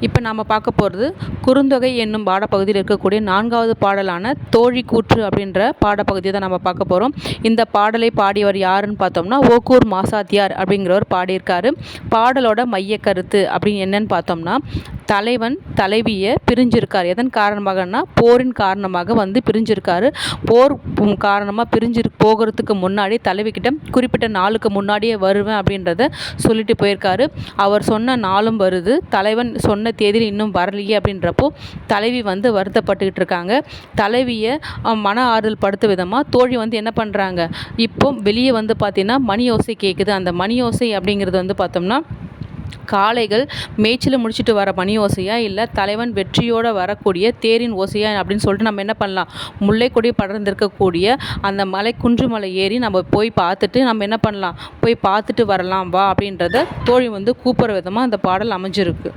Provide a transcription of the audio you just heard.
இப்போ நாம் பார்க்க போகிறது குறுந்தொகை என்னும் பாடப்பகுதியில் இருக்கக்கூடிய 4வது பாடலான தோழி கூற்று அப்படின்ற பாடப்பகுதியை தான் நம்ம பார்க்க போகிறோம். இந்த பாடலை பாடியவர் யாருன்னு பார்த்தோம்னா ஓக்கூர் மாசாத்தியார் அப்படிங்கிறவர் பாடியிருக்காரு. பாடலோட மைய கருத்து அப்படின்னு என்னன்னு பார்த்தோம்னா, தலைவன் தலைவியை பிரிஞ்சிருக்கார். எதன் காரணமாகனா போரின் காரணமாக பிரிஞ்சிருக்காரு. போர் காரணமாக பிரிஞ்சு போகிறதுக்கு முன்னாடி தலைவிக்கிட்ட குறிப்பிட்ட நாளுக்கு முன்னாடியே வருவேன் அப்படின்றத சொல்லிட்டு போயிருக்காரு. அவர் சொன்ன நாளும் வருது, தலைவன் சொன்ன தேதியில் இன்னும் வரலையே அப்படின்றப்போ தலைவி வருத்தப்பட்டுக்கிட்டு இருக்காங்க. தலைவியை மன ஆறுதல் படுத்த விதமாக தோழி என்ன பண்ணுறாங்க, இப்போ வெளியே பார்த்தீங்கன்னா மணி ஓசை கேட்குது. அந்த மணி ஓசை அப்படிங்கிறது பார்த்தோம்னா காளைகள் மேய்ச்சலை முடிச்சுட்டு வர மணி ஓசையா, இல்லை தலைவன் வெற்றியோடு வரக்கூடிய தேரின் ஓசையா அப்படின்னு சொல்லிட்டு நம்ம என்ன பண்ணலாம், முல்லைக்கொடி படர்ந்திருக்கக்கூடிய அந்த குன்று மலை ஏறி நம்ம போய் பார்த்துட்டு நம்ம என்ன பண்ணலாம், போய் பார்த்துட்டு வரலாம் வா அப்படின்றத தோழி கூப்பிட்ற விதமாக அந்த பாடல் அமைஞ்சிருக்கு.